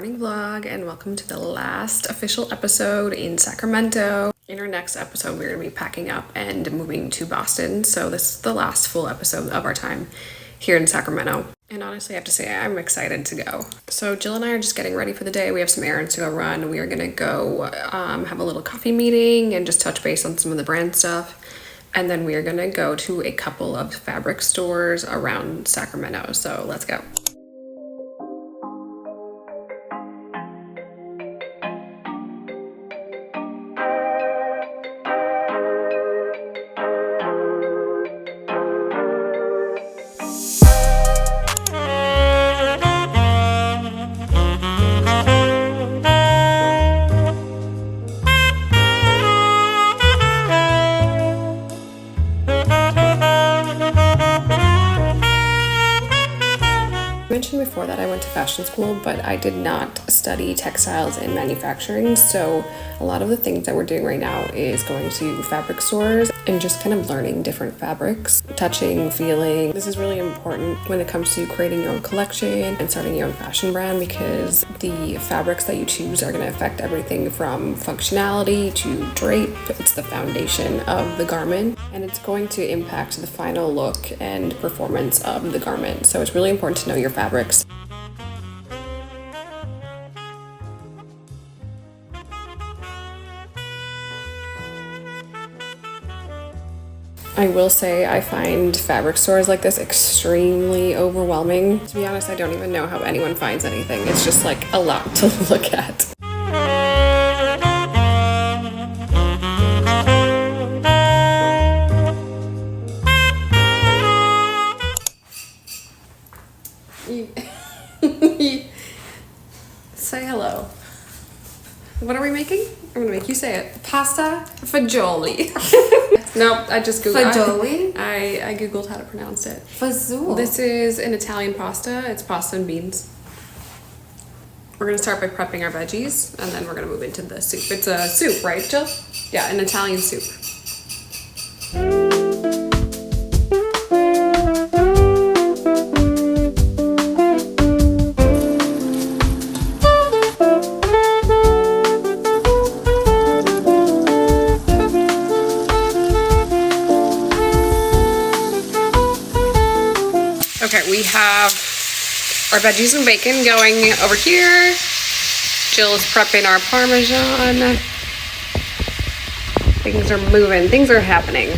morning vlog and welcome to the last official episode in Sacramento. In our next episode, we're going to be packing up and moving to Boston. So this is the last full episode of our time here in Sacramento. And honestly, I have to say, I'm excited to go. So Jill and I are just getting ready for the day. We have some errands to go run. We are going to go have a little coffee meeting and just touch base on some of the brand stuff. And then we are going to go to a couple of fabric stores around Sacramento. So let's go. I mentioned before that I went to fashion school, but I did not study textiles and manufacturing. So a lot of the things that we're doing right now is going to fabric stores and just kind of learning different fabrics, touching, feeling. This is really important when it comes to creating your own collection and starting your own fashion brand, because the fabrics that you choose are going to affect everything from functionality to drape. It's the foundation of the garment and it's going to impact the final look and performance of the garment. So it's really important to know your fabrics. I will say I find fabric stores like this extremely overwhelming. To be honest, I don't even know how anyone finds anything. It's just like a lot to look at. Say hello. What are we making? I'm gonna make you say it. Pasta fagioli. Nope, I just googled. Fagioli? I googled how to pronounce it. Fazool. This is an Italian pasta. It's pasta and beans. We're gonna start by prepping our veggies, and then we're gonna move into the soup. It's a soup, right, Jill? Yeah, an Italian soup. Okay, we have our veggies and bacon going over here. Jill is prepping our Parmesan. Things are moving, things are happening.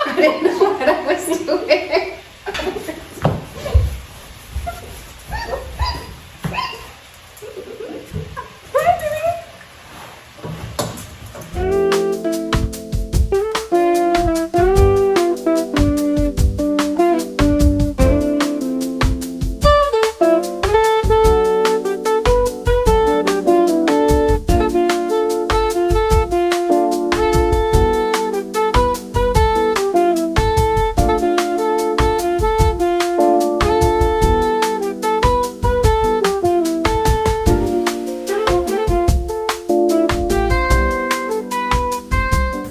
I didn't know what I was doing.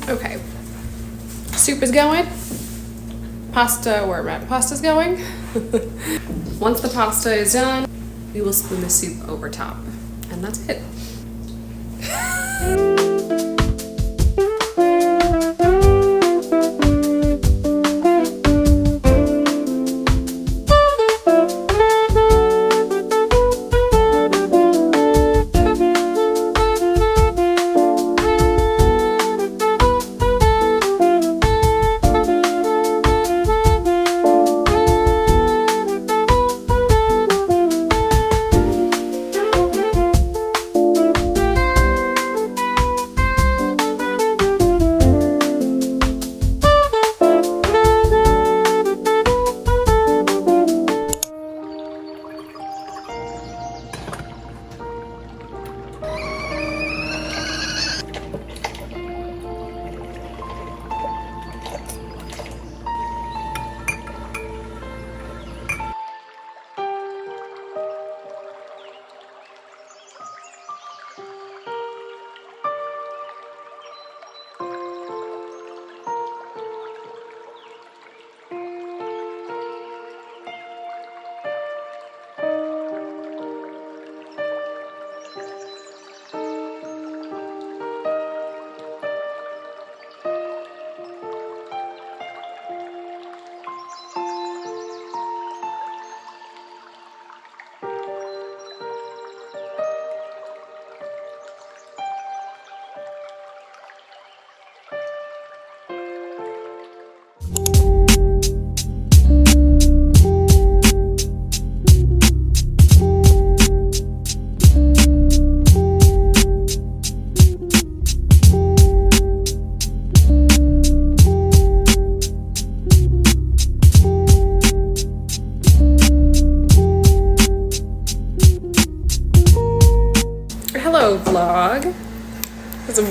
Okay, soup is going. Pasta, where pasta's going. Once the pasta is done, we will spoon the soup over top, and that's it.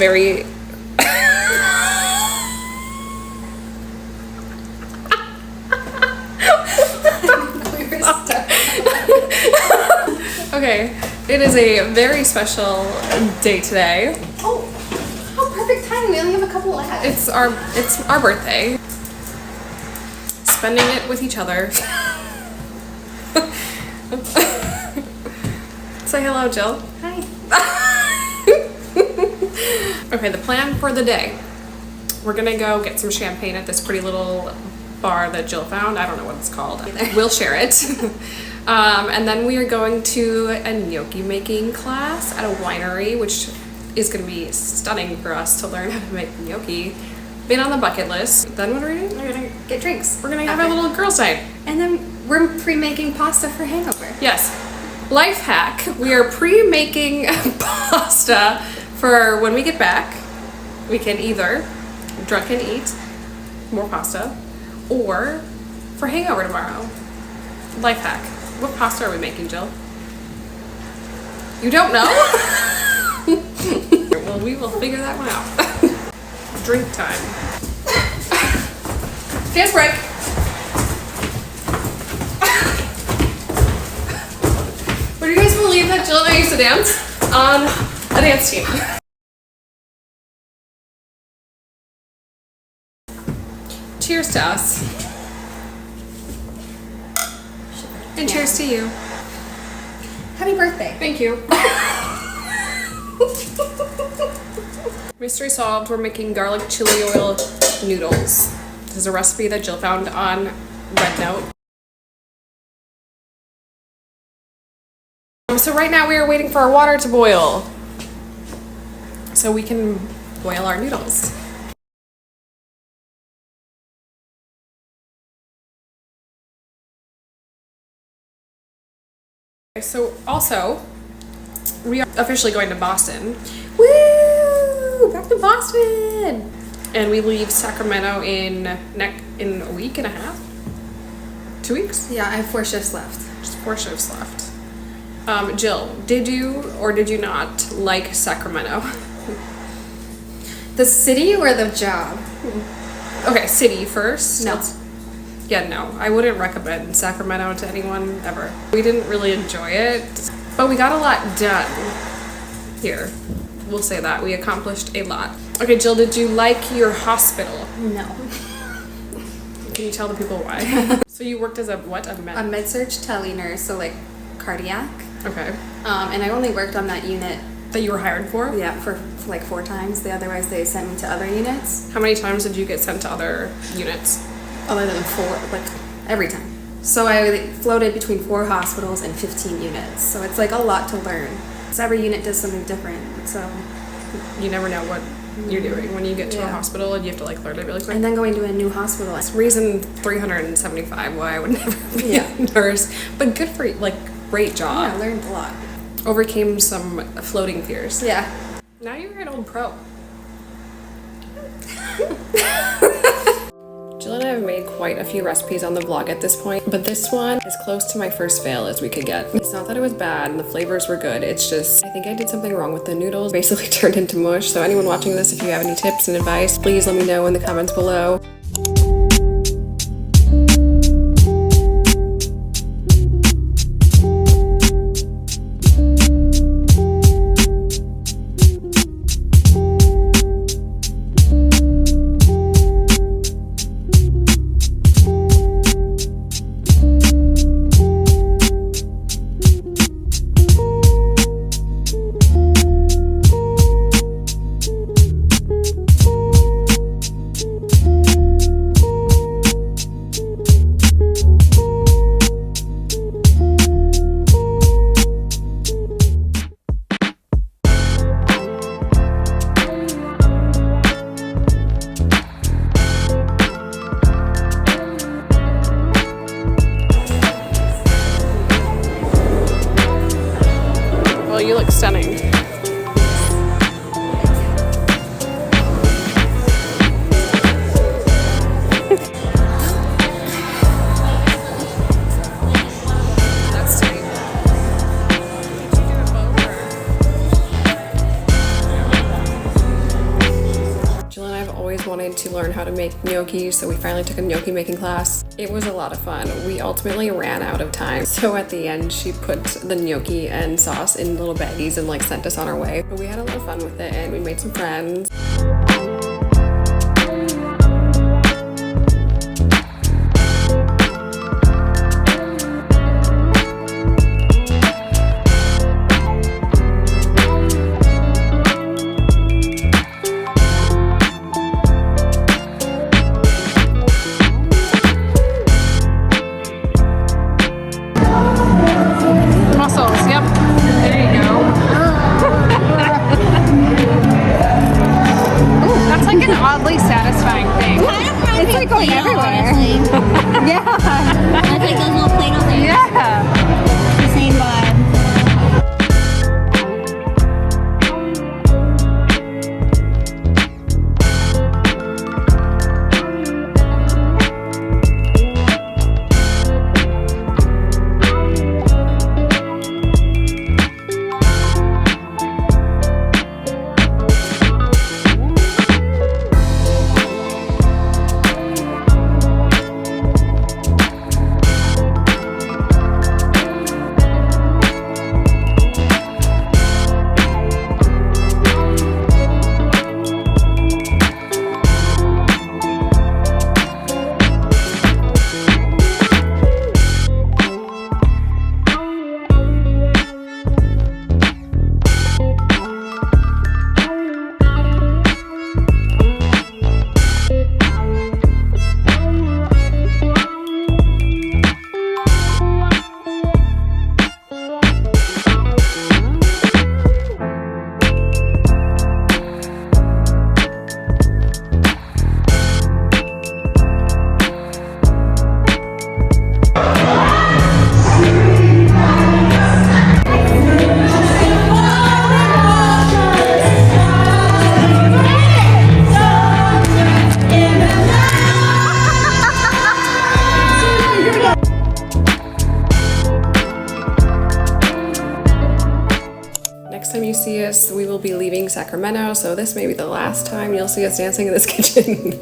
very okay, it is a very special day today. Oh, perfect time. We only have a couple left. It's our birthday. Spending it with each other. Say hello, Jill. Hi. Okay, the plan for the day. We're gonna go get some champagne at this pretty little bar that Jill found. I don't know what it's called. We'll share it. And then we are going to a gnocchi making class at a winery, which is gonna be stunning for us to learn how to make gnocchi. Been on the bucket list. Then what are we doing? We're gonna get drinks. We're gonna have a little girls' night. And then we're pre-making pasta for hangover. Yes. Life hack. We are pre-making pasta for when we get back. We can either drunk and eat more pasta or for hangover tomorrow. Life hack. What pasta are we making, Jill? You don't know? Well, we will figure that one out. Drink time. Dance break. Would you guys believe that Jill and I used to dance on a dance team? Cheers to us. And cheers to you. Happy birthday. Thank you. Mystery solved. We're making garlic chili oil noodles. This is a recipe that Jill found on Red Note. So right now we are waiting for our water to boil so we can boil our noodles. So also, we are officially going to Boston. Woo! Back to Boston! And we leave Sacramento in a week and a half? 2 weeks? Yeah, I have 4 shifts left. Just 4 shifts left. Jill, did you or did you not like Sacramento? The city or the job? Okay, city first. No. Yeah, no. I wouldn't recommend Sacramento to anyone ever. We didn't really enjoy it, but we got a lot done here. We'll say that. We accomplished a lot. Okay, Jill, did you like your hospital? No. Can you tell the people why? So you worked as a what? A med? A med-surg tele nurse, so like cardiac. Okay. And I only worked on that unit, That you were hired for? yeah, for like 4 times. Otherwise they sent me to other units. How many times did you get sent to other units? Other than 4, like every time. So I floated between 4 hospitals and 15 units. So it's like a lot to learn. So every unit does something different. So You never know what you're doing when you get to a Yeah. hospital and you have to like learn it really quick. and then going to a new hospital. Reason 375 why I would never be Yeah. a nurse, but good for you, like great Yeah, job. I learned a lot. Overcame some floating fears. Yeah. Now you're an old pro. Jill and I have made quite a few recipes on the vlog at this point, but this one is close to my first fail as we could get. It's not that it was bad and the flavors were good, it's just I think I did something wrong with the noodles. Basically turned into mush. So anyone watching this, if you have any tips and advice, please let me know in the comments below. always wanted to learn how to make gnocchi, so we finally took a gnocchi making class. It was a lot of fun. We ultimately ran out of time, so at the end she put the gnocchi and sauce in little baggies and like sent us on our way. But we had a lot of fun with it and we made some friends. Oddly satisfying thing. It's like going everywhere. Yeah. That's like those little Play-Doh things. Yeah. The same vibe. Next time you see us, we will be leaving Sacramento, so this may be the last time you'll see us dancing in this kitchen.